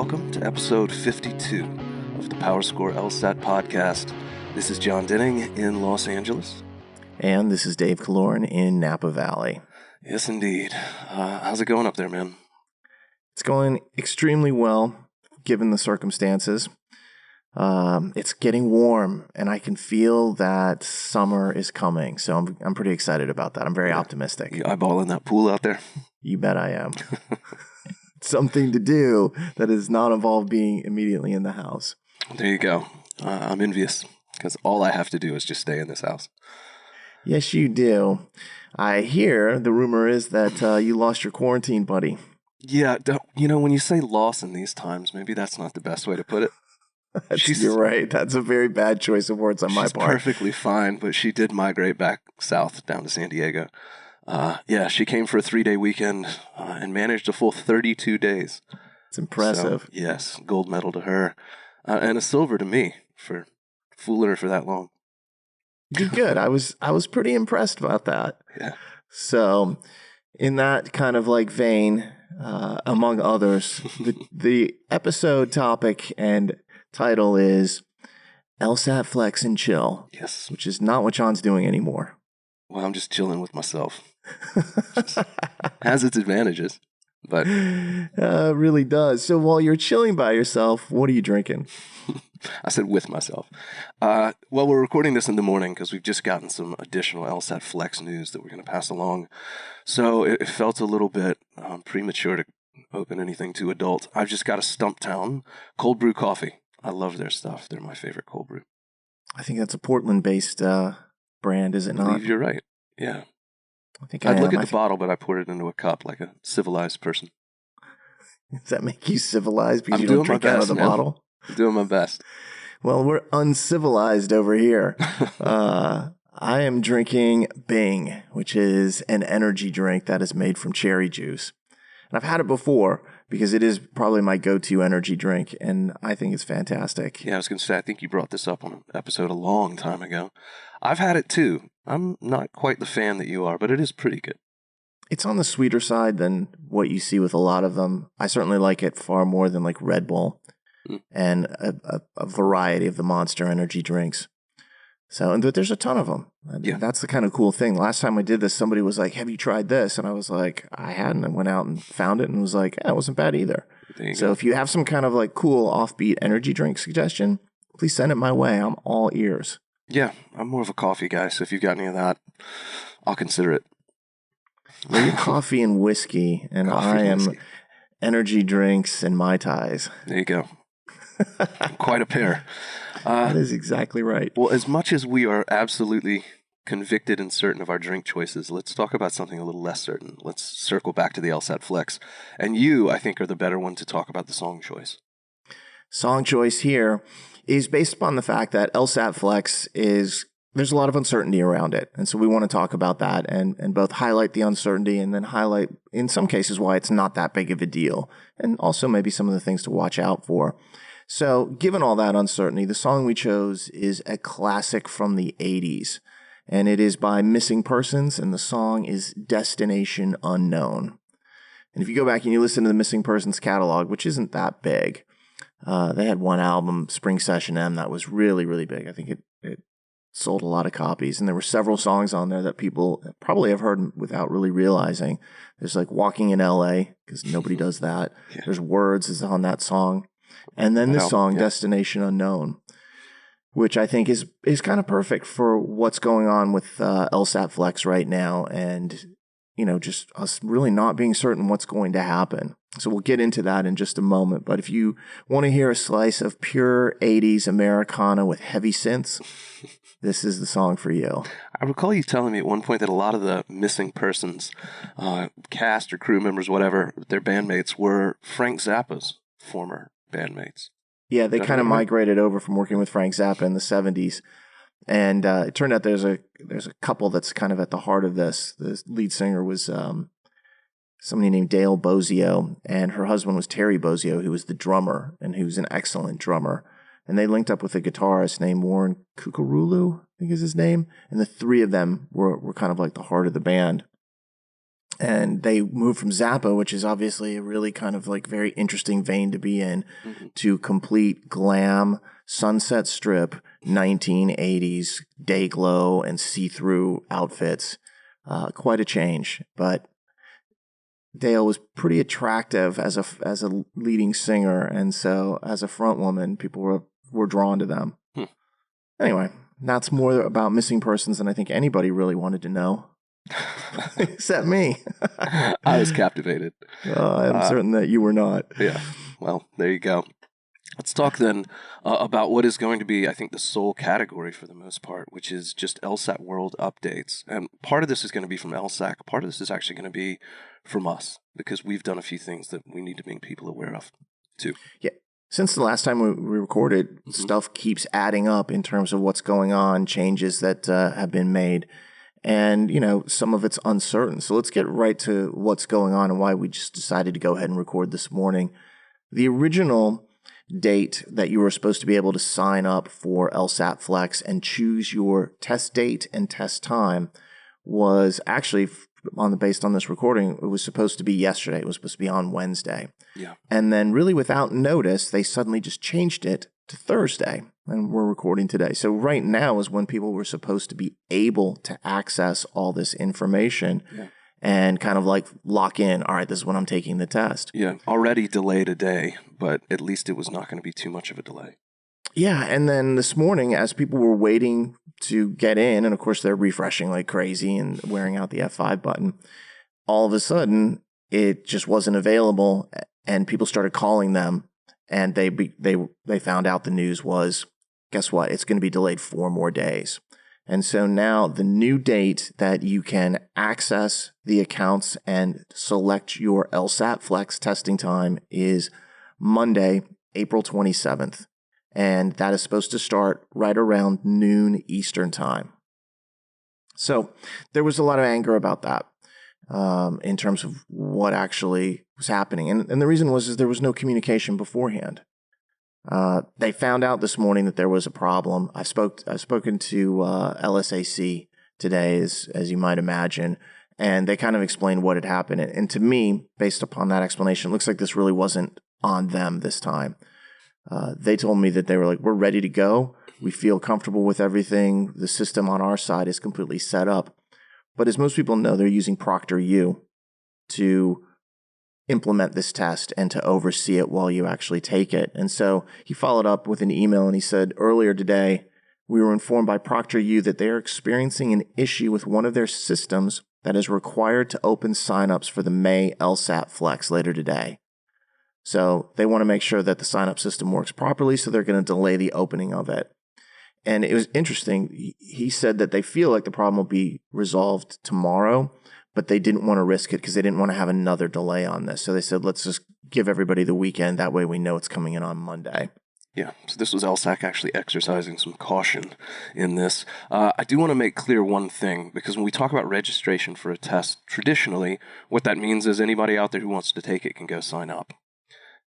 welcome to episode 52 of the PowerScore LSAT podcast. This is Jon Denning in Los Angeles. And this is Dave Kaloran in Napa Valley. Yes, indeed. How's it going up there, man? It's going extremely well, given the circumstances. It's getting warm, and I can feel that summer is coming, so I'm pretty excited about that. I'm very optimistic. You eyeballing that pool out there? You bet I am. Something to do that does not involve being immediately in the house. There you go. I'm envious, because all I have to do is just stay in this house. Yes, you do. I hear the rumor is that you lost your quarantine buddy. Yeah, when you say loss in these times, maybe that's not the best way to put it. You're right. That's a very bad choice of words on my part. She's perfectly fine, but she did migrate back south down to San Diego. She came for a 3-day weekend and managed a full 32 days. It's impressive. So, yes, gold medal to her and a silver to me for fooling her for that long. You did good. I was pretty impressed about that. Yeah. So, in that kind of like vein, among others, the episode topic and title is LSAT-Flex and Chill. Yes. Which is not what Jon's doing anymore. Well, I'm just chilling with myself. Has its advantages, but it really does. So while you're chilling by yourself, what are you drinking? I said with myself. Well, we're recording this in the morning because we've just gotten some additional LSAT-Flex news that we're going to pass along. So it felt a little bit premature to open anything too adult. I've just got a Stumptown cold brew coffee. I love their stuff. They're my favorite cold brew. I think that's a Portland-based brand, is it not? I believe you're right. Yeah. I think I'd look at the bottle, but I poured it into a cup like a civilized person. Does that make you civilized because I'm you don't drink out of the bottle? I'm doing my best. Well, we're uncivilized over here. I am drinking Bing, which is an energy drink that is made from cherry juice. And I've had it before because it is probably my go-to energy drink, and I think it's fantastic. Yeah, I was going to say, I think you brought this up on an episode a long time ago. I've had it too. I'm not quite the fan that you are, but it is pretty good. It's on the sweeter side than what you see with a lot of them. I certainly like it far more than like Red Bull and a variety of the Monster energy drinks. So, but there's a ton of them. Yeah. That's the kind of cool thing. Last time I did this, somebody was like, have you tried this? And I was like, I hadn't. I went out and found it and was like, it wasn't bad either. So if you have some kind of like cool offbeat energy drink suggestion, please send it my way. I'm all ears. Yeah, I'm more of a coffee guy, so if you've got any of that, I'll consider it. Well, you're coffee and whiskey, and I am energy drinks and Mai Tais. There you go. Quite a pair. That is exactly right. Well, as much as we are absolutely convicted and certain of our drink choices, let's talk about something a little less certain. Let's circle back to the LSAT-Flex. And you, I think, are the better one to talk about the song choice. Song choice here is based upon the fact that LSAT-Flex there's a lot of uncertainty around it. And so we want to talk about that and both highlight the uncertainty and then highlight, in some cases, why it's not that big of a deal. And also maybe some of the things to watch out for. So given all that uncertainty, the song we chose is a classic from the 80s. And it is by Missing Persons, and the song is Destination Unknown. And if you go back and you listen to the Missing Persons catalog, which isn't that big, they had one album, Spring Session M, that was really, really big. I think it sold a lot of copies. And there were several songs on there that people probably have heard without really realizing. There's like Walking in LA, because nobody does that. Yeah. There's Words is on that song. And then this song, Destination Unknown, which I think is kind of perfect for what's going on with LSAT-Flex right now. And, just us really not being certain what's going to happen. So we'll get into that in just a moment. But if you want to hear a slice of pure 80s Americana with heavy synths, this is the song for you. I recall you telling me at one point that a lot of the Missing Persons cast or crew members, whatever, their bandmates were Frank Zappa's former bandmates. Yeah, they kind of migrated over from working with Frank Zappa in the 70s. And it turned out there's a couple that's kind of at the heart of this. The lead singer was somebody named Dale Bozio, and her husband was Terry Bozio, who was the drummer, and who's an excellent drummer. And they linked up with a guitarist named Warren Cucurulu, I think is his name. And the three of them were kind of like the heart of the band. And they moved from Zappa, which is obviously a really kind of like very interesting vein to be in, to complete glam, Sunset Strip, 1980s day glow and see-through outfits. Quite a change, but Dale was pretty attractive as a leading singer, and so as a front woman, people were drawn to them. Anyway, that's more about missing persons than I think anybody really wanted to know. Except me. I was captivated. I'm certain that you were not. Yeah. Well, there you go. Let's talk then about what is going to be, I think, the sole category for the most part, which is just LSAT World updates. And part of this is going to be from LSAC. Part of this is actually going to be from us, because we've done a few things that we need to make people aware of, too. Yeah. Since the last time we recorded, stuff keeps adding up in terms of what's going on, changes that have been made. And, some of it's uncertain. So let's get right to what's going on and why we just decided to go ahead and record this morning. The original date that you were supposed to be able to sign up for LSAT-Flex and choose your test date and test time was actually, based on this recording, it was supposed to be yesterday. It was supposed to be on Wednesday. Yeah. And then really without notice, they suddenly just changed it to Thursday. And we're recording today. So right now is when people were supposed to be able to access all this information and kind of like lock in, all right, this is when I'm taking the test. Yeah, already delayed a day, but at least it was not going to be too much of a delay. Yeah, and then this morning, as people were waiting to get in, and of course they're refreshing like crazy and wearing out the F5 button, all of a sudden it just wasn't available, and people started calling them, and they found out the news was, guess what? It's going to be delayed 4 more days. And so now the new date that you can access the accounts and select your LSAT-Flex testing time is Monday, April 27th. And that is supposed to start right around noon Eastern time. So there was a lot of anger about that in terms of what actually was happening. And the reason was there was no communication beforehand. They found out this morning that there was a problem. I've spoken to LSAC today, as you might imagine, and they kind of explained what had happened. And to me, based upon that explanation, it looks like this really wasn't on them this time. They told me that they were like, we're ready to go. We feel comfortable with everything. The system on our side is completely set up. But as most people know, they're using ProctorU to implement this test and to oversee it while you actually take it. And so he followed up with an email and he said, earlier today, we were informed by ProctorU that they are experiencing an issue with one of their systems that is required to open signups for the May LSAT-Flex later today. So they want to make sure that the sign-up system works properly, so they're going to delay the opening of it. And it was interesting. He said that they feel like the problem will be resolved tomorrow, but they didn't want to risk it because they didn't want to have another delay on this. So they said, let's just give everybody the weekend. That way we know it's coming in on Monday. Yeah, so this was LSAC actually exercising some caution in this. I do want to make clear one thing, because when we talk about registration for a test, traditionally, what that means is anybody out there who wants to take it can go sign up.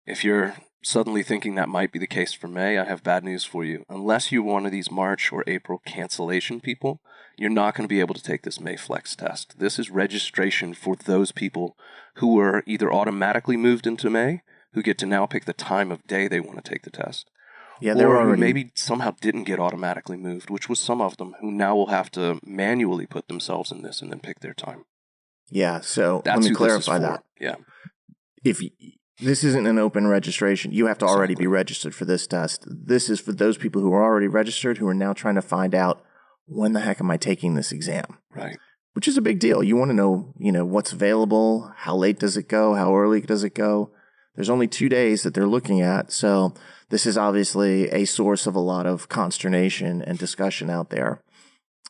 If you're suddenly thinking that might be the case for May, I have bad news for you. Unless you're one of these March or April cancellation people, you're not going to be able to take this May Flex test. This is registration for those people who were either automatically moved into May, who get to now pick the time of day they want to take the test. Yeah, they're or already... who maybe somehow didn't get automatically moved, which was some of them, who now will have to manually put themselves in this and then pick their time. Yeah, so That's let me who clarify this is for. that. Yeah. If this isn't an open registration, you have to already be registered for this test. This is for those people who are already registered who are now trying to find out, when the heck am I taking this exam? Right. Which is a big deal. You want to know, what's available, how late does it go, how early does it go? There's only 2 days that they're looking at, so this is obviously a source of a lot of consternation and discussion out there.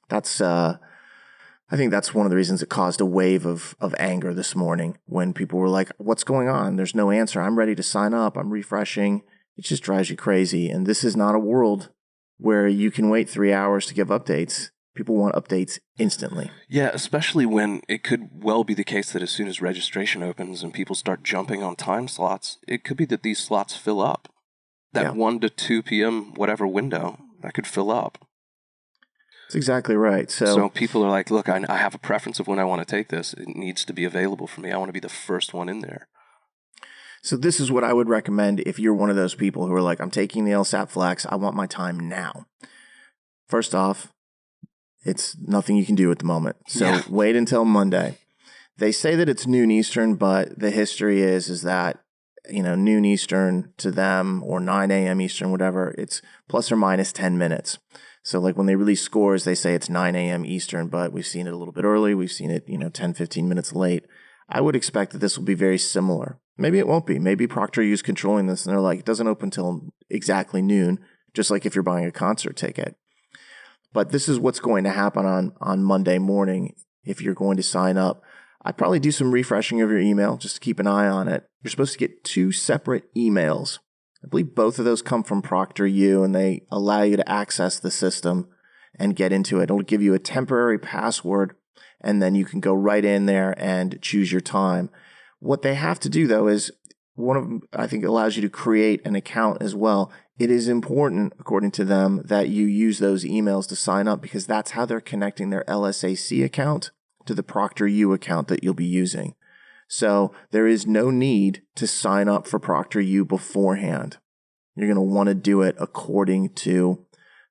That's I think that's one of the reasons it caused a wave of anger this morning when people were like, what's going on? There's no answer. I'm ready to sign up. I'm refreshing. It just drives you crazy. And this is not a world where you can wait 3 hours to give updates. People want updates instantly. Yeah, especially when it could well be the case that as soon as registration opens and people start jumping on time slots, it could be that these slots fill up. That 1 to 2 p.m. whatever window, that could fill up. That's exactly right. So people are like, look, I have a preference of when I want to take this. It needs to be available for me. I want to be the first one in there. So this is what I would recommend if you're one of those people who are like, I'm taking the LSAT-Flex. I want my time now. First off, it's nothing you can do at the moment. So wait until Monday. They say that it's noon Eastern, but the history is that, noon Eastern to them or 9 a.m. Eastern, whatever, it's plus or minus 10 minutes. So like when they release scores, they say it's 9 a.m. Eastern, but we've seen it a little bit early. We've seen it, 10, 15 minutes late. I would expect that this will be very similar. Maybe it won't be. Maybe Procter & is controlling this and they're like, it doesn't open until exactly noon, just like if you're buying a concert ticket. But this is what's going to happen on Monday morning if you're going to sign up. I'd probably do some refreshing of your email just to keep an eye on it. You're supposed to get 2 separate emails. I believe both of those come from Procter & and they allow you to access the system and get into it. It'll give you a temporary password and then you can go right in there and choose your time. What they have to do, though, is one of them, I think, allows you to create an account as well. It is important, according to them, that you use those emails to sign up because that's how they're connecting their LSAC account to the Procter & account that you'll be using. So there is no need to sign up for Procter & beforehand. You're going to want to do it according to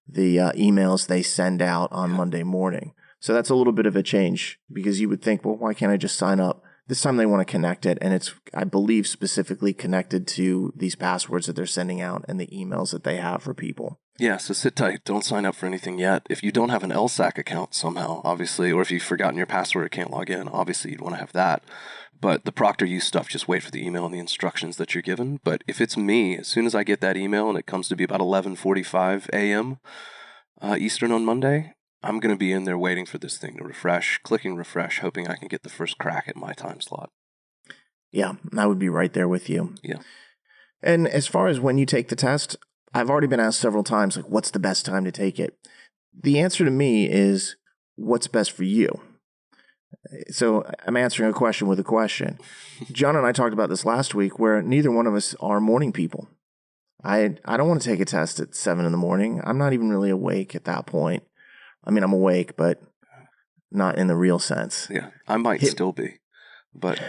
the emails they send out on Monday morning. So that's a little bit of a change because you would think, well, why can't I just sign up? This time they want to connect it, and it's, I believe, specifically connected to these passwords that they're sending out and the emails that they have for people. Yeah, so sit tight. Don't sign up for anything yet. If you don't have an LSAC account somehow, obviously, or if you've forgotten your password or can't log in, obviously you'd want to have that. But the Procter & stuff, just wait for the email and the instructions that you're given. But if it's me, as soon as I get that email and it comes to be about 11:45 a.m. Eastern on Monday, I'm going to be in there waiting for this thing to refresh, clicking refresh, hoping I can get the first crack at my time slot. Yeah, I would be right there with you. Yeah. And as far as when you take the test, I've already been asked several times, like, what's the best time to take it? The answer to me is, what's best for you? So I'm answering a question with a question. Jon and I talked about this last week where neither one of us are morning people. I don't want to take a test at 7 in the morning. I'm not even really awake at that point. I mean, I'm awake, but not in the real sense. Yeah, I might still be, but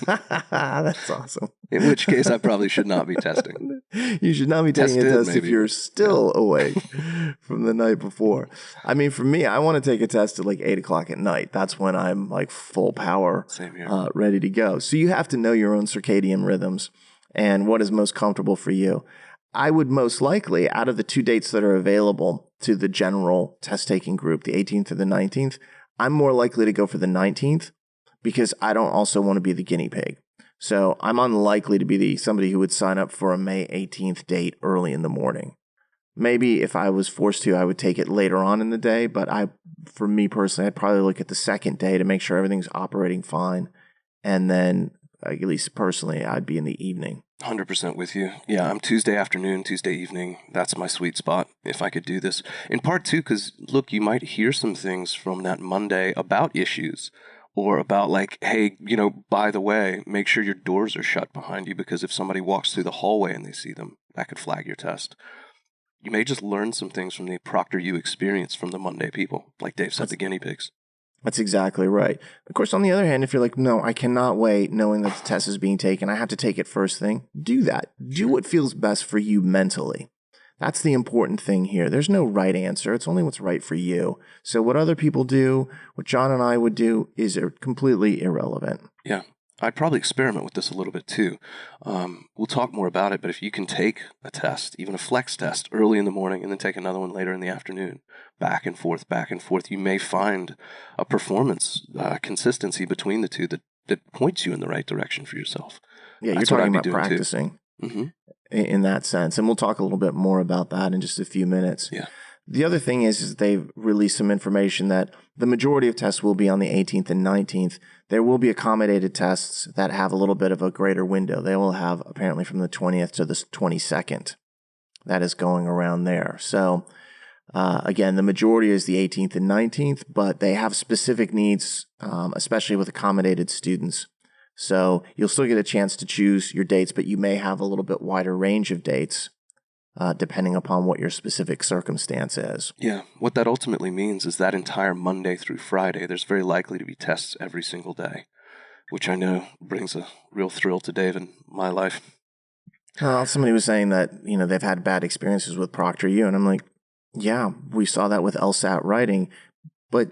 that's awesome. In which case, I probably should not be testing. You should not be taking a test maybe. If you're still awake from the night before. I mean, for me, I want to take a test at like 8 o'clock at night. That's when I'm like full power, ready to go. So you have to know your own circadian rhythms and what is most comfortable for you. I would most likely, out of the 2 dates that are available to the general test-taking group, the 18th or the 19th, I'm more likely to go for the 19th because I don't also want to be the guinea pig. So I'm unlikely to be somebody who would sign up for a May 18th date early in the morning. Maybe if I was forced to, I would take it later on in the day, but for me personally, I'd probably look at the second day to make sure everything's operating fine. And then, at least personally, I'd be in the evening. 100% with you. Yeah, I'm Tuesday afternoon, Tuesday evening. That's my sweet spot if I could do this. In part two, because look, you might hear some things from that Monday about issues or about like, hey, by the way, make sure your doors are shut behind you because if somebody walks through the hallway and they see them, that could flag your test. You may just learn some things from the Procter & experience from the Monday people, like Dave said, the guinea pigs. That's exactly right. Of course, on the other hand, if you're like, no, I cannot wait knowing that the test is being taken, I have to take it first thing, do that. Do what feels best for you mentally. That's the important thing here. There's no right answer. It's only what's right for you. So what other people do, what Jon and I would do, is completely irrelevant. Yeah. I'd probably experiment with this a little bit too. We'll talk more about it, but if you can take a test, even a flex test, early in the morning and then take another one later in the afternoon, back and forth, you may find a performance consistency between the two that points you in the right direction for yourself. Yeah, you're talking about practicing in that sense. And we'll talk a little bit more about that in just a few minutes. Yeah. The other thing is they've released some information that the majority of tests will be on the 18th and 19th. There will be accommodated tests that have a little bit of a greater window. They will have apparently from the 20th to the 22nd. That is going around there. So again, the majority is the 18th and 19th, but they have specific needs, especially with accommodated students. So you'll still get a chance to choose your dates, but you may have a little bit wider range of dates depending upon what your specific circumstance is. Yeah, what that ultimately means is that entire Monday through Friday, there's very likely to be tests every single day, which I know brings a real thrill to Dave in my life. Somebody was saying that, they've had bad experiences with ProctorU, and I'm like, yeah, we saw that with LSAT writing, but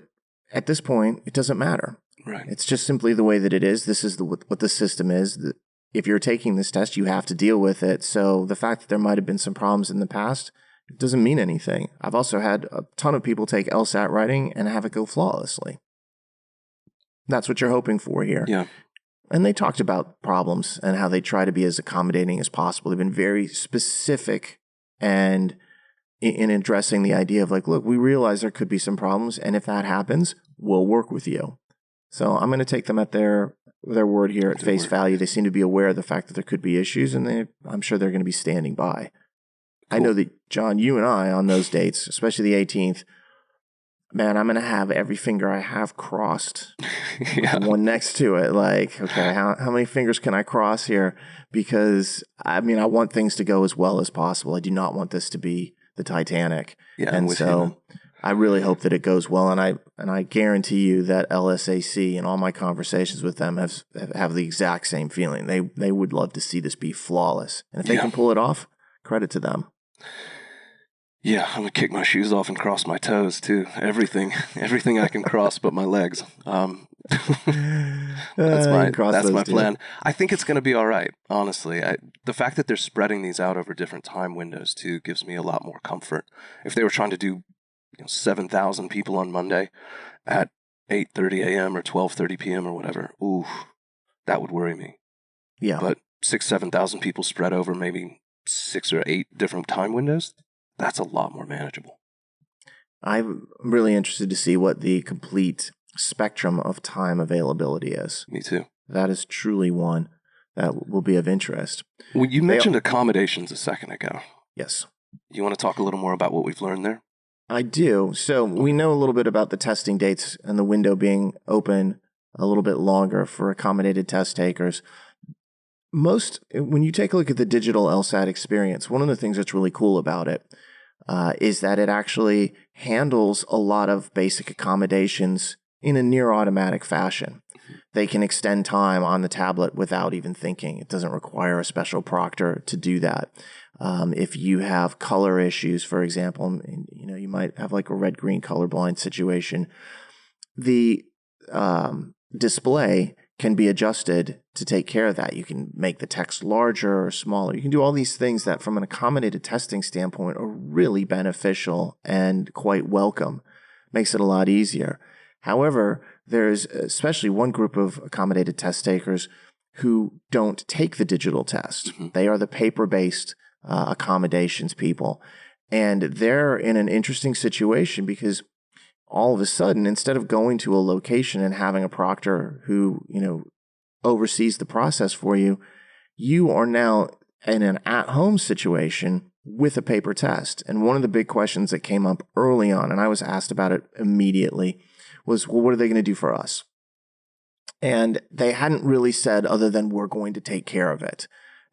at this point, it doesn't matter. Right. It's just simply the way that it is. This is what the system is. If you're taking this test, you have to deal with it. So the fact that there might have been some problems in the past, it doesn't mean anything. I've also had a ton of people take LSAT writing and have it go flawlessly. That's what you're hoping for here. Yeah. And they talked about problems and how they try to be as accommodating as possible. They've been very specific and in addressing the idea of like, look, we realize there could be some problems, and if that happens, we'll work with you. So I'm going to take them at their word here at face value. They seem to be aware of the fact that there could be issues, and I'm sure they're going to be standing by. Cool. I know that, Jon, you and I on those dates, especially the 18th, man, I'm going to have every finger I have crossed, one next to it. Like, okay, how many fingers can I cross here? Because, I want things to go as well as possible. I do not want this to be the Titanic. Yeah, and so I really hope that it goes well. And I guarantee you that LSAC and all my conversations with them have the exact same feeling. They would love to see this be flawless. And if they can pull it off, credit to them. Yeah, I'm going to kick my shoes off and cross my toes, too. Everything I can cross but my legs. That's my plan. I think it's going to be all right, honestly. The fact that they're spreading these out over different time windows, too, gives me a lot more comfort. If they were trying to do 7,000 people on Monday at 8:30 a.m. or 12:30 p.m. or whatever, ooh, that would worry me. Yeah. But 7,000 people spread over maybe 6 or 8 different time windows, that's a lot more manageable. I'm really interested to see what the complete spectrum of time availability is. Me too. That is truly one that will be of interest. Well, you mentioned accommodations a second ago. Yes. You want to talk a little more about what we've learned there? I do. So we know a little bit about the testing dates and the window being open a little bit longer for accommodated test takers. When you take a look at the digital LSAT experience, one of the things that's really cool about it is that it actually handles a lot of basic accommodations in a near automatic fashion. They can extend time on the tablet without even thinking. It doesn't require a special proctor to do that. If you have color issues, for example, you might have like a red-green colorblind situation, the display can be adjusted to take care of that. You can make the text larger or smaller. You can do all these things that from an accommodated testing standpoint are really beneficial and quite welcome. Makes it a lot easier. However, there's especially one group of accommodated test takers who don't take the digital test. Mm-hmm. They are the paper-based accommodations people. And they're in an interesting situation because all of a sudden, instead of going to a location and having a proctor who, oversees the process for you, you are now in an at-home situation with a paper test. And one of the big questions that came up early on, and I was asked about it immediately, was, well, what are they going to do for us? And they hadn't really said other than we're going to take care of it.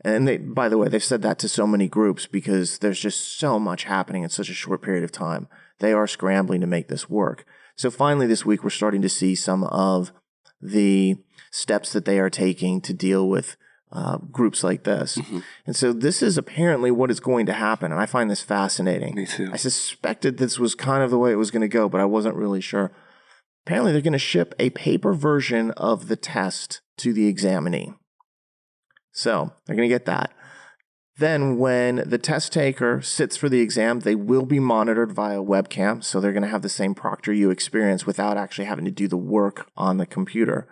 And by the way, they've said that to so many groups because there's just so much happening in such a short period of time. They are scrambling to make this work. So finally this week, we're starting to see some of the steps that they are taking to deal with groups like this. Mm-hmm. And so this is apparently what is going to happen. And I find this fascinating. Me too. I suspected this was kind of the way it was going to go, but I wasn't really sure. Apparently they're going to ship a paper version of the test to the examinee. So they're going to get that. Then when the test taker sits for the exam, they will be monitored via webcam. So they're going to have the same ProctorU experience without actually having to do the work on the computer.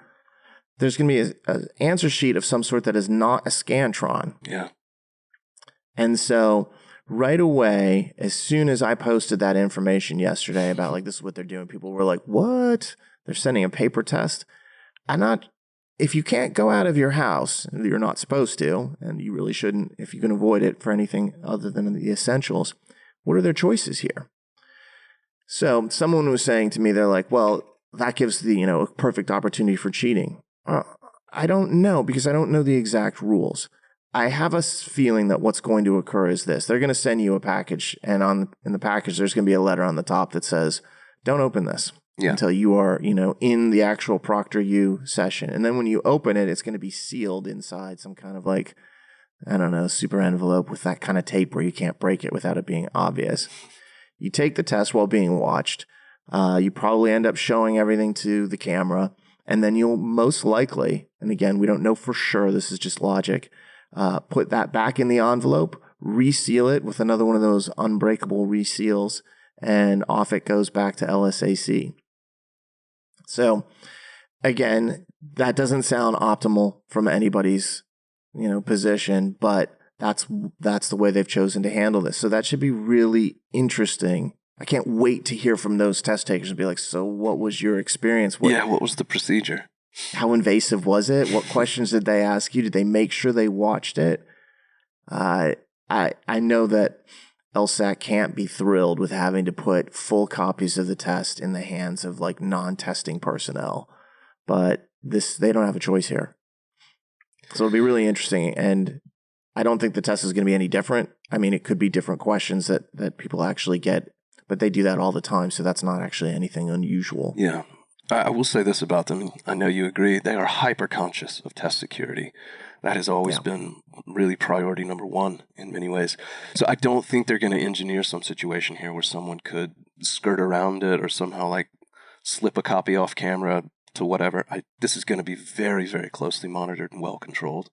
There's going to be an answer sheet of some sort that is not a Scantron. Yeah. And so right away, as soon as I posted that information yesterday about like, this is what they're doing, people were like, what? They're sending a paper test? If you can't go out of your house, you're not supposed to, and you really shouldn't if you can avoid it for anything other than the essentials, what are their choices here? So someone was saying to me, they're like, well, that gives a perfect opportunity for cheating. I don't know because I don't know the exact rules. I have a feeling that what's going to occur is this. They're going to send you a package, and in the package, there's going to be a letter on the top that says, don't open this until you are, in the actual ProctorU session. And then when you open it, it's going to be sealed inside some kind of like, I don't know, super envelope with that kind of tape where you can't break it without it being obvious. You take the test while being watched. You probably end up showing everything to the camera, and then you'll most likely, and again, we don't know for sure, this is just logic, put that back in the envelope, reseal it with another one of those unbreakable reseals, and off it goes back to LSAC. So again, that doesn't sound optimal from anybody's position, but that's the way they've chosen to handle this. So that should be really interesting. I can't wait to hear from those test takers and be like, so what was your experience? What was the procedure? How invasive was it? What questions did they ask you? Did they make sure they watched it? I know that LSAC can't be thrilled with having to put full copies of the test in the hands of like non-testing personnel, but they don't have a choice here. So it'll be really interesting, and I don't think the test is going to be any different. I mean, it could be different questions that people actually get, but they do that all the time, so that's not actually anything unusual. Yeah. I will say this about them. I know you agree. They are hyper-conscious of test security. That has always been really priority number one in many ways. So I don't think they're going to engineer some situation here where someone could skirt around it or somehow like slip a copy off camera to whatever. This is going to be very, very closely monitored and well controlled.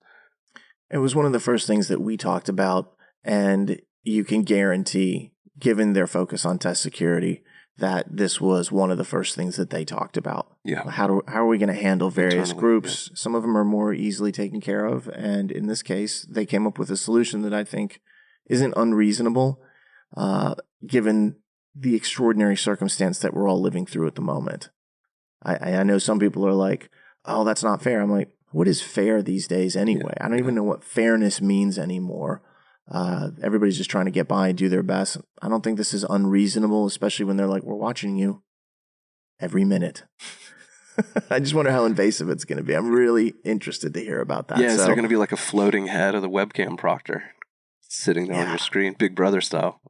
It was one of the first things that we talked about, and you can guarantee, given their focus on test security, that this was one of the first things that they talked about. Yeah. How are we going to handle various Internally, groups? Yeah. Some of them are more easily taken care of, and in this case, they came up with a solution that I think isn't unreasonable, given the extraordinary circumstance that we're all living through at the moment. I know some people are like, oh, that's not fair. I'm like, what is fair these days anyway? I don't even know what fairness means anymore. Everybody's just trying to get by and do their best. I don't think this is unreasonable, especially when they're like, we're watching you every minute. I just wonder how invasive it's going to be. I'm really interested to hear about that. Yeah, is there going to be like a floating head of the webcam proctor sitting there on your screen, Big Brother style?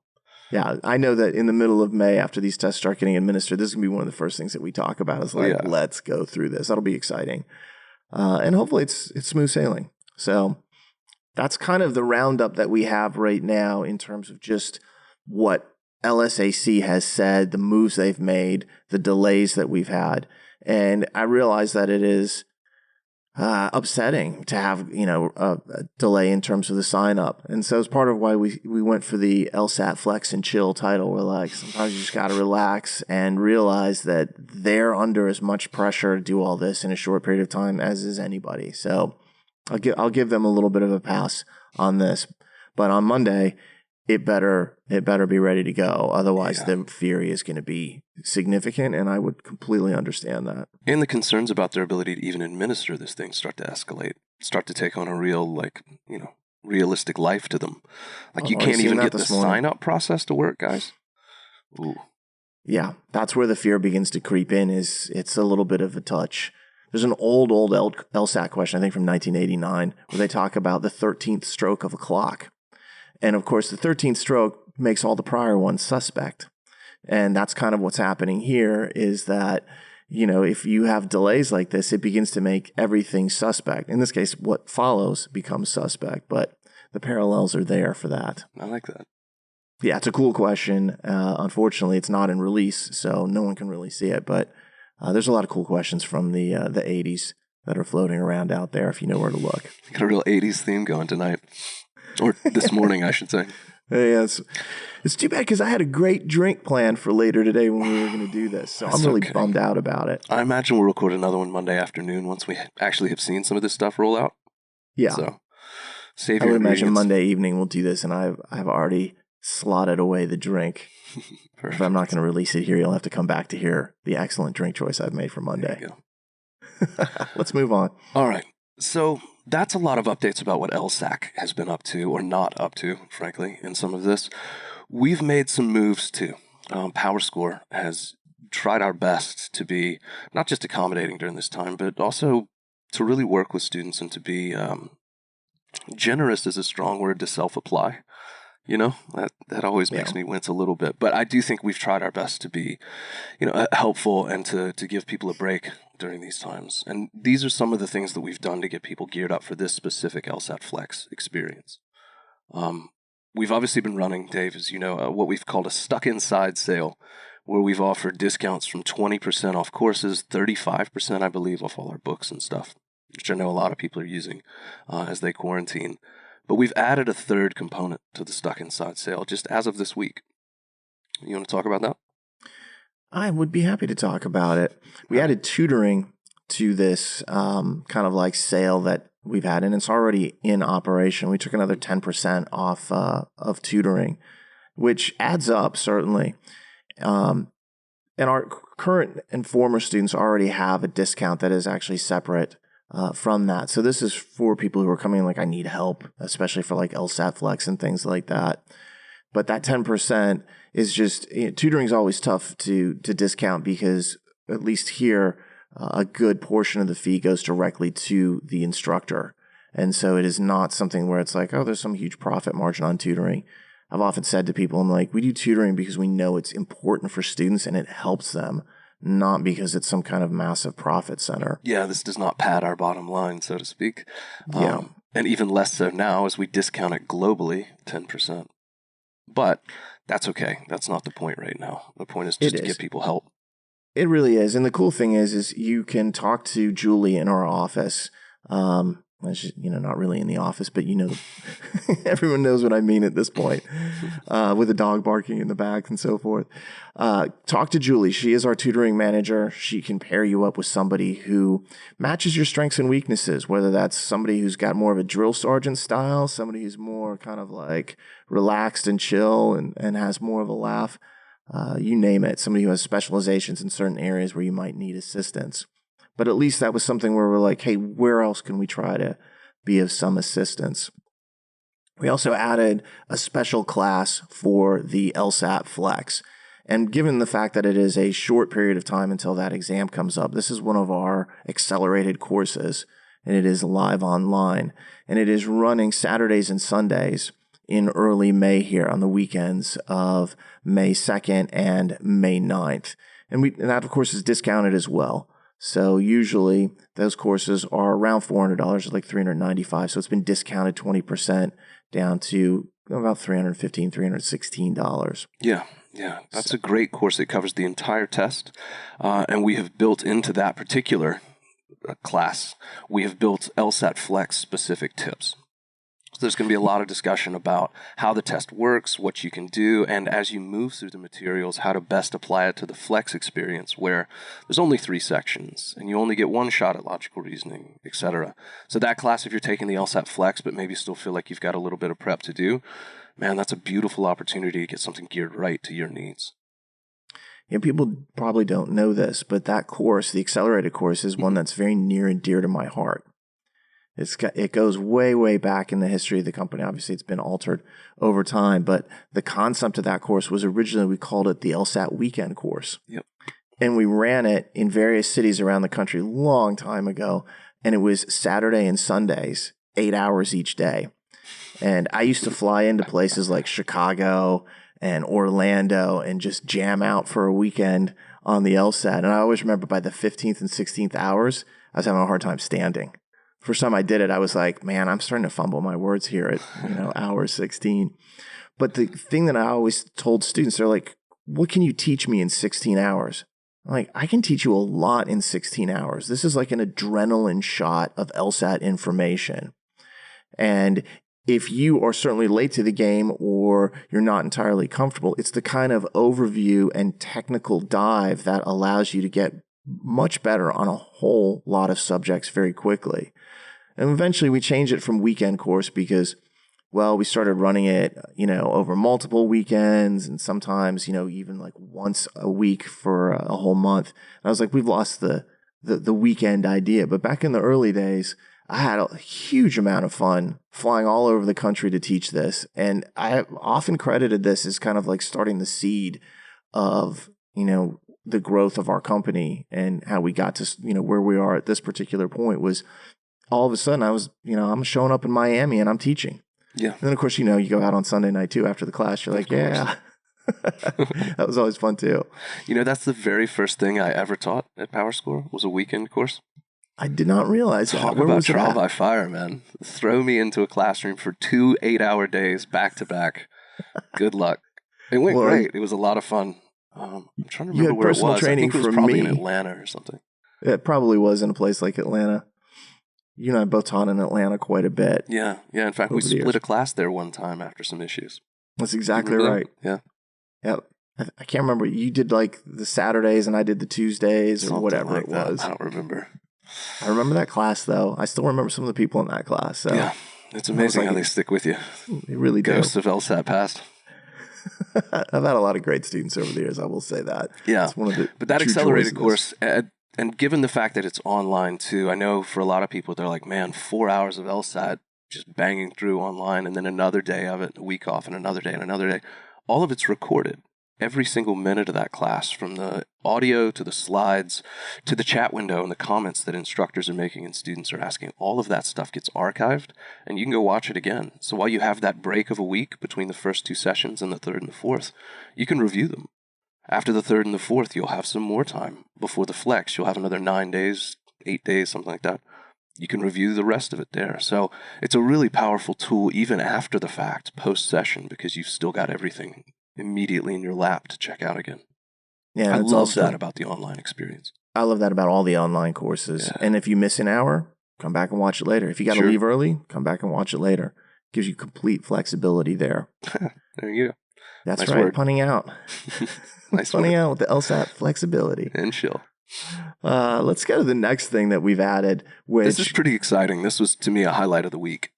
Yeah, I know that in the middle of May, after these tests start getting administered, this is going to be one of the first things that we talk about is like, let's go through this. That'll be exciting. And hopefully it's smooth sailing. So that's kind of the roundup that we have right now in terms of just what LSAC has said, the moves they've made, the delays that we've had. And I realize that it is upsetting to have, a delay in terms of the sign up. And so it's part of why we went for the LSAT-Flex and Chill title. We're like, sometimes you just got to relax and realize that they're under as much pressure to do all this in a short period of time as is anybody. So I'll give them a little bit of a pass on this, but on Monday, it better be ready to go. Otherwise, the fury is going to be significant, and I would completely understand that. And the concerns about their ability to even administer this thing start to escalate, start to take on a real, realistic life to them. Like you can't even get the sign-up process to work, guys. Ooh. Yeah, that's where the fear begins to creep in. It's a little bit of a touch. There's an old LSAT question, I think from 1989, where they talk about the 13th stroke of a clock. And of course, the 13th stroke makes all the prior ones suspect. And that's kind of what's happening here is that, if you have delays like this, it begins to make everything suspect. In this case, what follows becomes suspect, but the parallels are there for that. I like that. Yeah, it's a cool question. Unfortunately, it's not in release, so no one can really see it. But there's a lot of cool questions from the 80s that are floating around out there if you know where to look. Got a real 80s theme going tonight. Or this morning, I should say. Yeah, it's too bad because I had a great drink planned for later today when we were going to do this. So I'm really bummed out about it. I imagine we'll record another one Monday afternoon once we actually have seen some of this stuff roll out. Yeah. So save I your would imagine ingredients. Monday evening we'll do this, and I've already slotted away the drink. If I'm not going to release it here, you'll have to come back to hear the excellent drink choice I've made for Monday. There you go. Let's move on. All right. So that's a lot of updates about what LSAC has been up to, or not up to, frankly, in some of this. We've made some moves too. PowerScore has tried our best to be not just accommodating during this time, but also to really work with students and to be Generous is a strong word to self-apply. That always makes me wince a little bit. But I do think we've tried our best to be, helpful and to give people a break during these times. And these are some of the things that we've done to get people geared up for this specific LSAT-Flex experience. We've obviously been running, Dave, as you know, what we've called a stuck inside sale, where we've offered discounts from 20% off courses, 35%, I believe, off all our books and stuff, which I know a lot of people are using as they quarantine. But we've added a third component to the Stuck Inside sale just as of this week. You want to talk about that? I would be happy to talk about it. We added tutoring to this kind of like sale that we've had, and it's already in operation. We took another 10% off of tutoring, which adds up, certainly. And our current and former students already have a discount that is actually separate from that. So this is for people who are coming like, I need help, especially for like LSAT-Flex and things like that. But that 10% is just, tutoring is always tough to discount because at least here, a good portion of the fee goes directly to the instructor. And so it is not something where it's like, oh, there's some huge profit margin on tutoring. I've often said to people, I'm like, we do tutoring because we know it's important for students and it helps them, not because it's some kind of massive profit center. Yeah, this does not pad our bottom line, so to speak. Yeah. And even less so now as we discount it globally 10%. But that's okay. That's not the point right now. The point is just to give people help. It really is. And the cool thing is you can talk to Julie in our office. She's, not really in the office, but everyone knows what I mean at this point, with a dog barking in the back and so forth. Talk to Julie. She is our tutoring manager. She can pair you up with somebody who matches your strengths and weaknesses, whether that's somebody who's got more of a drill sergeant style, somebody who's more kind of like relaxed and chill and has more of a laugh. You name it. Somebody who has specializations in certain areas where you might need assistance. But at least that was something where we're like, hey, where else can we try to be of some assistance? We also added a special class for the LSAT-Flex. And given the fact that it is a short period of time until that exam comes up, this is one of our accelerated courses, and it is live online. And it is running Saturdays and Sundays in early May here on the weekends of May 2nd and May 9th. And that, of course, is discounted as well. So usually those courses are around $400, like $395. So it's been discounted 20% down to about $315, $316. Yeah. That's a great course. It covers the entire test. And we have built into that particular class, we have built LSAT-Flex specific tips. So there's going to be a lot of discussion about how the test works, what you can do, and as you move through the materials, how to best apply it to the Flex experience, where there's only 3 sections, and you only get one shot at logical reasoning, etc. So that class, if you're taking the LSAT-Flex, but maybe still feel like you've got a little bit of prep to do, man, that's a beautiful opportunity to get something geared right to your needs. Yeah, people probably don't know this, but that course, the accelerated course, is one that's very near and dear to my heart. It goes way, way back in the history of the company. Obviously, it's been altered over time, but the concept of that course was originally, we called it the LSAT weekend course. Yep. And we ran it in various cities around the country a long time ago. And it was Saturday and Sundays, 8 hours each day. And I used to fly into places like Chicago and Orlando and just jam out for a weekend on the LSAT. And I always remember by the 15th and 16th hours, I was having a hard time standing. First time I did it, I was like, man, I'm starting to fumble my words here at hour 16. But the thing that I always told students, they're like, what can you teach me in 16 hours? I'm like, I can teach you a lot in 16 hours. This is like an adrenaline shot of LSAT information. And if you are certainly late to the game or you're not entirely comfortable, it's the kind of overview and technical dive that allows you to get much better on a whole lot of subjects very quickly. And eventually we changed it from weekend course because, well, we started running it, over multiple weekends and sometimes, even like once a week for a whole month. And I was like, we've lost the weekend idea. But back in the early days, I had a huge amount of fun flying all over the country to teach this. And I have often credited this as kind of like starting the seed of, the growth of our company and how we got to, where we are at this particular point was all of a sudden I'm showing up in Miami and I'm teaching. Yeah. And then, of course, you go out on Sunday night too after the class. You're like, yeah. That was always fun too. That's the very first thing I ever taught at PowerScore was a weekend course. I did not realize that. Talk about trial by fire, man. Throw me into a classroom for 2 8-hour days back to back. Good luck. It went great. It was a lot of fun. I'm trying to remember where it was. I think it was probably in Atlanta or something. It probably was in a place like Atlanta. You and I both taught in Atlanta quite a bit. Yeah. In fact, we split a class there one time after some issues. That's exactly right. That? Yeah. I can't remember. You did like the Saturdays and I did the Tuesdays or something whatever like it was. I don't remember. I remember that class though. I still remember some of the people in that class. So. Yeah. It's amazing how they stick with you. They really do. Ghosts of LSAT past. I've had a lot of great students over the years. I will say that. Yeah. It's one of the but that accelerated course, and given the fact that it's online too, I know for a lot of people, they're like, man, 4 hours of LSAT just banging through online and then another day of it, a week off and another day and another day. All of it's recorded. Every single minute of that class, from the audio to the slides to the chat window and the comments that instructors are making and students are asking, all of that stuff gets archived and you can go watch it again. So while you have that break of a week between the first 2 sessions and the third and the fourth, you can review them. After the third and the fourth, you'll have some more time. Before the flex, you'll have another 9 days, 8 days, something like that. You can review the rest of it there. So it's a really powerful tool even after the fact, post-session, because you've still got everything immediately in your lap to check out again. Yeah, I love that about the online experience. I love that about all the online courses. Yeah. And if you miss an hour, come back and watch it later. If you got to leave early, come back and watch it later. Gives you complete flexibility there. There you go. That's nice right. Word. Punning out. Nice punning out with the LSAT flexibility. And chill. Let's go to the next thing that we've added, which... This is pretty exciting. This was, to me, a highlight of the week.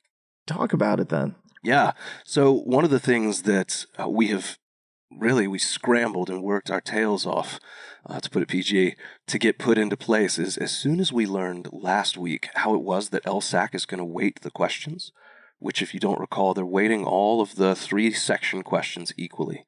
Talk about it then. Yeah. So one of the things that we scrambled and worked our tails off, to put it PG, to get put into place is as soon as we learned last week how it was that LSAC is going to weight the questions, which if you don't recall, they're weighting all of the 3-section questions equally.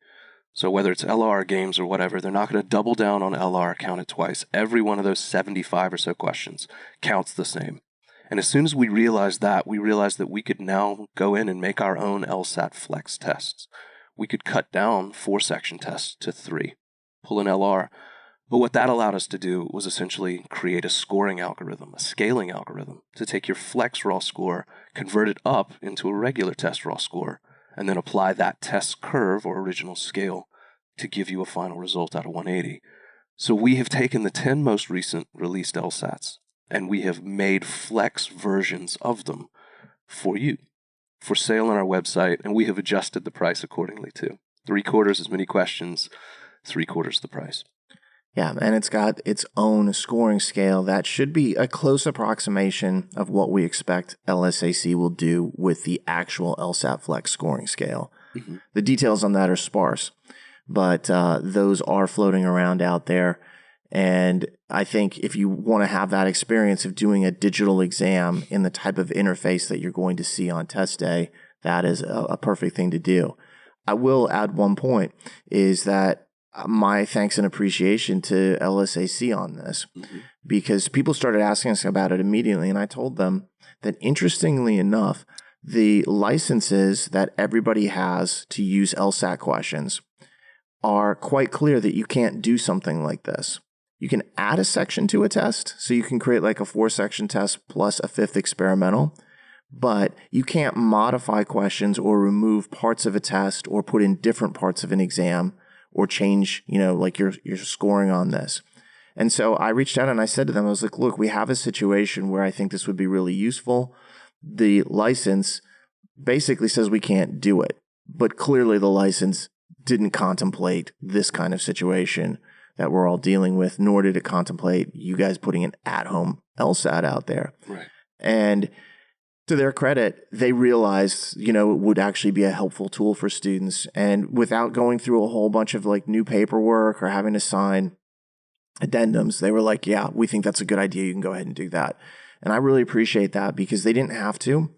So whether it's LR games or whatever, they're not going to double down on LR, count it twice. Every one of those 75 or so questions counts the same. And as soon as we realized that we could now go in and make our own LSAT-Flex tests. We could cut down 4-section tests to 3, pull an LR. But what that allowed us to do was essentially create a scoring algorithm, a scaling algorithm, to take your Flex raw score, convert it up into a regular test raw score, and then apply that test curve or original scale to give you a final result out of 180. So we have taken the 10 most recent released LSATs, and we have made Flex versions of them for you, for sale on our website, and we have adjusted the price accordingly too. 3/4 as many questions, 3/4 the price. Yeah, and it's got its own scoring scale that should be a close approximation of what we expect LSAC will do with the actual LSAT-Flex scoring scale. Mm-hmm. The details on that are sparse, but those are floating around out there. And I think if you want to have that experience of doing a digital exam in the type of interface that you're going to see on test day, that is a perfect thing to do. I will add one point, is that my thanks and appreciation to LSAC on this, because people started asking us about it immediately, and I told them that, interestingly enough, the licenses that everybody has to use LSAT questions are quite clear that you can't do something like this. You can add a section to a test, so you can create like a 4-section test plus a 5th experimental, but you can't modify questions or remove parts of a test or put in different parts of an exam or change, like your scoring on this. And so I reached out and I said to them, I was like, look, we have a situation where I think this would be really useful. The license basically says we can't do it, but clearly the license didn't contemplate this kind of situation that we're all dealing with, nor did it contemplate you guys putting an at-home LSAT out there. Right. And to their credit, they realized, it would actually be a helpful tool for students. And without going through a whole bunch of like new paperwork or having to sign addendums, they were like, yeah, we think that's a good idea. You can go ahead and do that. And I really appreciate that, because they didn't have to.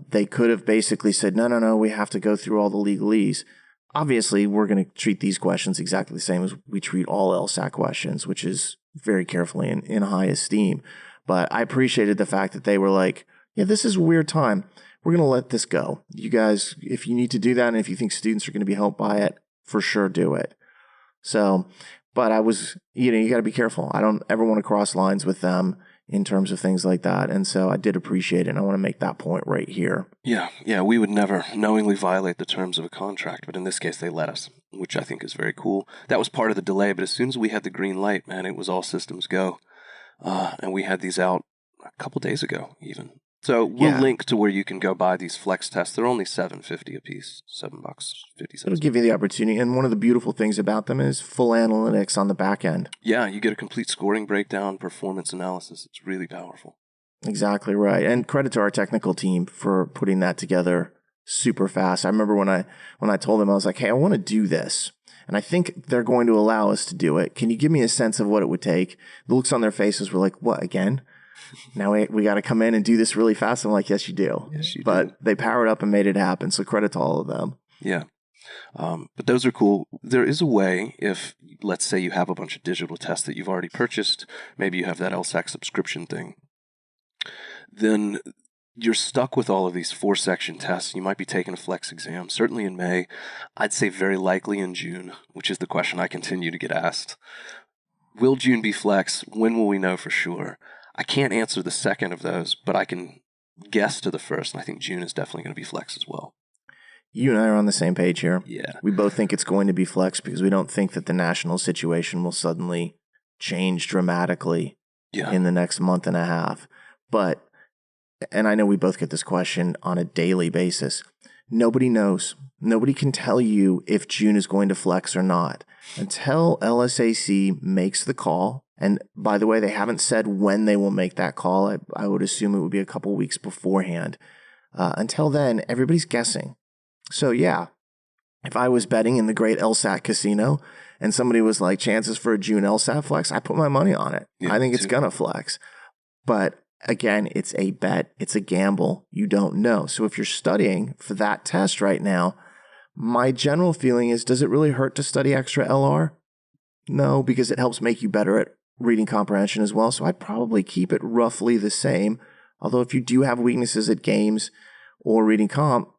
They could have basically said, no, we have to go through all the legalese. Obviously, we're going to treat these questions exactly the same as we treat all LSAT questions, which is very carefully in high esteem. But I appreciated the fact that they were like, yeah, this is a weird time. We're going to let this go. You guys, if you need to do that and if you think students are going to be helped by it, for sure do it. So, but I was, you got to be careful. I don't ever want to cross lines with them in terms of things like that. And so I did appreciate it. And I want to make that point right here. Yeah, we would never knowingly violate the terms of a contract, but in this case they let us, which I think is very cool. That was part of the delay, but as soon as we had the green light, man, it was all systems go. And we had these out a couple days ago even. So we'll link to where you can go buy these flex tests. They're only $7.50 a piece, $7.50. It'll give you the opportunity. And one of the beautiful things about them is full analytics on the back end. Yeah, you get a complete scoring breakdown, performance analysis. It's really powerful. Exactly right. And credit to our technical team for putting that together super fast. I remember when I told them, I was like, hey, I want to do this. And I think they're going to allow us to do it. Can you give me a sense of what it would take? The looks on their faces were like, what, again? Now we got to come in and do this really fast. I'm like, yes, you do. Yes, you do. But they powered up and made it happen. So credit to all of them. Yeah. But those are cool. There is a way if, let's say you have a bunch of digital tests that you've already purchased, maybe you have that LSAC subscription thing, then you're stuck with all of these 4-section tests. You might be taking a flex exam, certainly in May. I'd say very likely in June, which is the question I continue to get asked. Will June be flex? When will we know for sure? I can't answer the second of those, but I can guess to the first, and I think June is definitely going to be flex as well. You and I are on the same page here. Yeah. We both think it's going to be flex because we don't think that the national situation will suddenly change dramatically in the next month and a half. But, and I know we both get this question on a daily basis. Nobody knows. Nobody can tell you if June is going to flex or not until LSAC makes the call. And by the way, they haven't said when they will make that call. I would assume it would be a couple weeks beforehand. Until then, everybody's guessing. So yeah, if I was betting in the great LSAT casino and somebody was like, chances for a June LSAT flex, I put my money on it. Yeah, I think it's going to flex. But again, it's a bet. It's a gamble. You don't know. So if you're studying for that test right now, my general feeling is, does it really hurt to study extra LR? No, because it helps make you better at reading comprehension as well. So I'd probably keep it roughly the same. Although if you do have weaknesses at games or reading comp,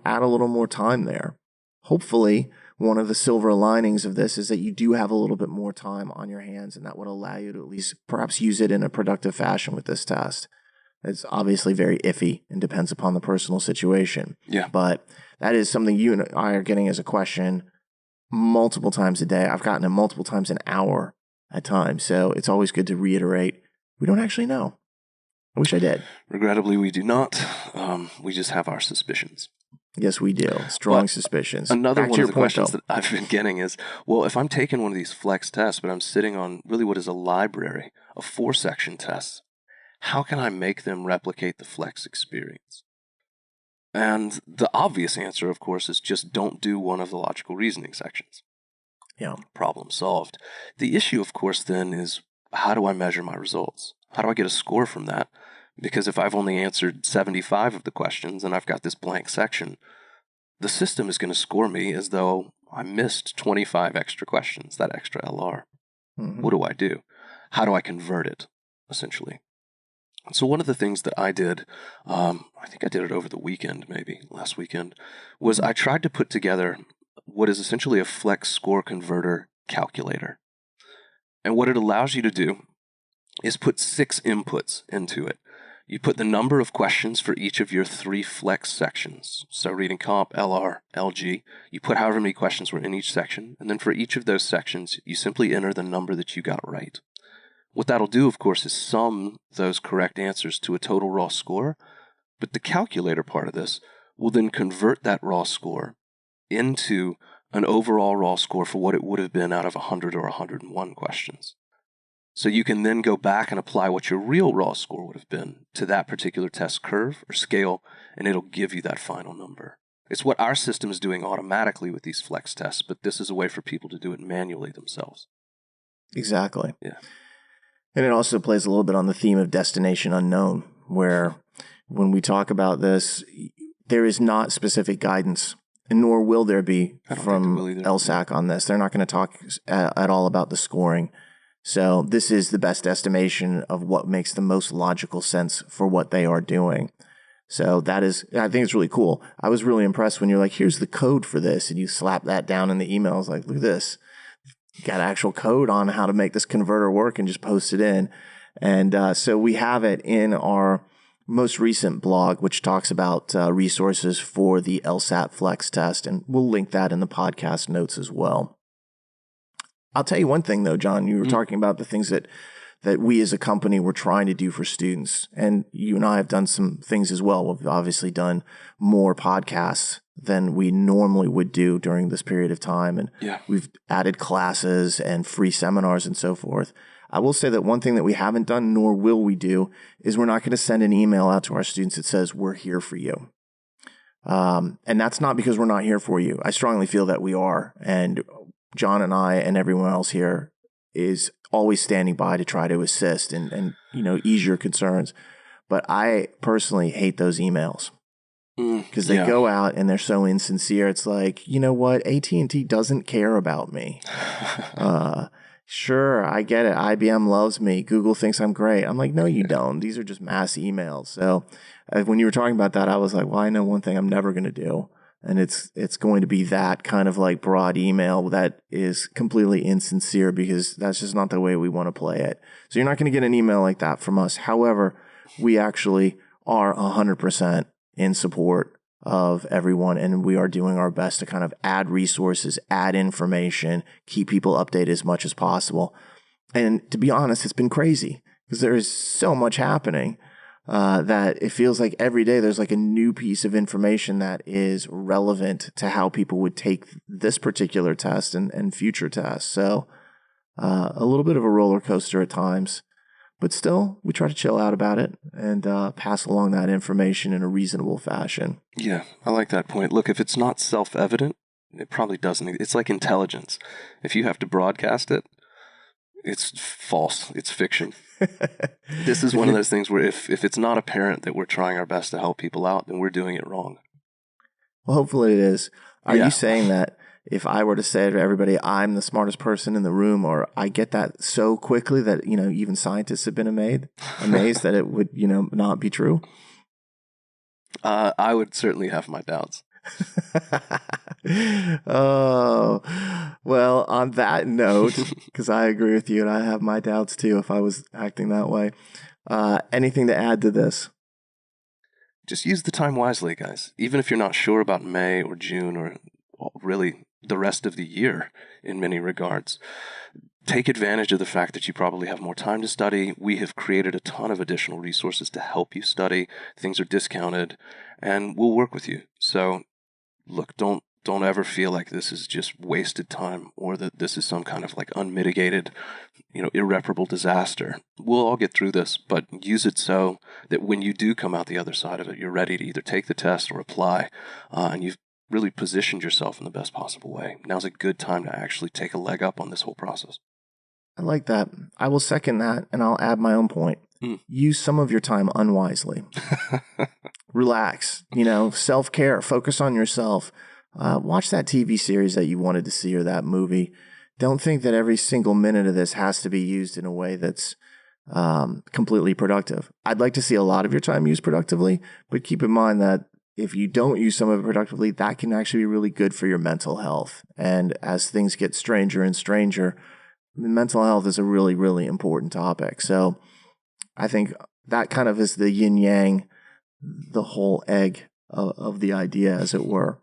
add a little more time there. Hopefully, one of the silver linings of this is that you do have a little bit more time on your hands, and that would allow you to at least perhaps use it in a productive fashion with this test. It's obviously very iffy and depends upon the personal situation. Yeah. But that is something you and I are getting as a question multiple times a day. I've gotten it multiple times an hour at times. So it's always good to reiterate, we don't actually know. I wish I did. Regrettably, we do not. We just have our suspicions. Yes, we do. Strong suspicions. Another one of the questions that I've been getting is, well, if I'm taking one of these flex tests, but I'm sitting on really what is a library of 4-section tests, how can I make them replicate the flex experience? And the obvious answer, of course, is just don't do one of the logical reasoning sections. Yeah. Problem solved. The issue, of course, then is, how do I measure my results? How do I get a score from that? Because if I've only answered 75 of the questions and I've got this blank section, the system is going to score me as though I missed 25 extra questions, that extra LR. Mm-hmm. What do I do? How do I convert it, essentially? So one of the things that I did, I think I did it over the weekend, maybe last weekend, was I tried to put together what is essentially a flex score converter calculator. And what it allows you to do is put 6 inputs into it. You put the number of questions for each of your 3 flex sections. So reading comp, LR, LG. You put however many questions were in each section. And then for each of those sections, you simply enter the number that you got right. What that'll do, of course, is sum those correct answers to a total raw score. But the calculator part of this will then convert that raw score into an overall raw score for what it would have been out of 100 or 101 questions. So you can then go back and apply what your real raw score would have been to that particular test curve or scale, and it'll give you that final number. It's what our system is doing automatically with these flex tests, but this is a way for people to do it manually themselves. Exactly. Yeah. And it also plays a little bit on the theme of destination unknown, where when we talk about this, there is not specific guidance, and nor will there be from LSAC on this. They're not going to talk at all about the scoring. So this is the best estimation of what makes the most logical sense for what they are doing. So that is, I think it's really cool. I was really impressed when you're like, here's the code for this. And you slap that down in the email. I was like, look at this. You got actual code on how to make this converter work and just post it in. And so we have it in our most recent blog, which talks about resources for the LSAT-Flex test. And we'll link that in the podcast notes as well. I'll tell you one thing, though, Jon. You were talking about the things that we as a company were trying to do for students. And you and I have done some things as well. We've obviously done more podcasts than we normally would do during this period of time. And we've added classes and free seminars and so forth. I will say that one thing that we haven't done, nor will we do, is we're not going to send an email out to our students that says, we're here for you. And that's not because we're not here for you. I strongly feel that we are. And Jon and I and everyone else here is always standing by to try to assist and ease your concerns. But I personally hate those emails because they go out and they're so insincere. It's like, you know what? AT&T doesn't care about me. Sure, I get it. IBM loves me. Google thinks I'm great. I'm like, no, you don't. These are just mass emails. So when you were talking about that, I was like, well, I know one thing I'm never going to do. And it's going to be that kind of like broad email that is completely insincere because that's just not the way we want to play it. So you're not going to get an email like that from us. However, we actually are 100% in support of everyone, and we are doing our best to kind of add resources, add information, keep people updated as much as possible. And to be honest, it's been crazy because there is so much happening. That it feels like every day there's like a new piece of information that is relevant to how people would take this particular test and future tests. So a little bit of a roller coaster at times, but still we try to chill out about it and pass along that information in a reasonable fashion. Yeah, I like that point. Look, if it's not self-evident, it probably doesn't. It's like intelligence. If you have to broadcast it, it's false. It's fiction. This is one of those things where if it's not apparent that we're trying our best to help people out, then we're doing it wrong. Well, hopefully it is. Are you saying that if I were to say to everybody, I'm the smartest person in the room, or I get that so quickly that, even scientists have been amazed that it would, not be true? I would certainly have my doubts. Oh, well, on that note, because I agree with you and I have my doubts too if I was acting that way. Anything to add to this? Just use the time wisely, guys. Even if you're not sure about May or June or really the rest of the year in many regards, take advantage of the fact that you probably have more time to study. We have created a ton of additional resources to help you study. Things are discounted, and we'll work with you. So look, don't ever feel like this is just wasted time or that this is some kind of like unmitigated, irreparable disaster. We'll all get through this, but use it so that when you do come out the other side of it, you're ready to either take the test or apply, and you've really positioned yourself in the best possible way. Now's a good time to actually take a leg up on this whole process. I like that. I will second that, and I'll add my own point. Use some of your time unwisely. Relax, self-care, focus on yourself. Watch that TV series that you wanted to see or that movie. Don't think that every single minute of this has to be used in a way that's completely productive. I'd like to see a lot of your time used productively, but keep in mind that if you don't use some of it productively, that can actually be really good for your mental health. And as things get stranger and stranger, mental health is a really, really important topic. So I think that kind of is the yin yang, the whole egg of the idea, as it were.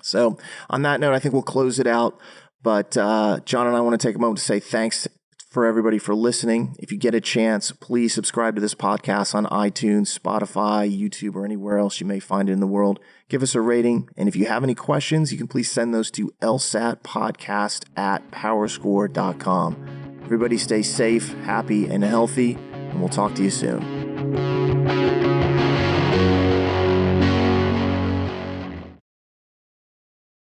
So on that note, I think we'll close it out. But Jon and I want to take a moment to say thanks for everybody for listening. If you get a chance, please subscribe to this podcast on iTunes, Spotify, YouTube, or anywhere else you may find it in the world. Give us a rating. And if you have any questions, you can please send those to lsatpodcast@powerscore.com. Everybody stay safe, happy, and healthy, and we'll talk to you soon.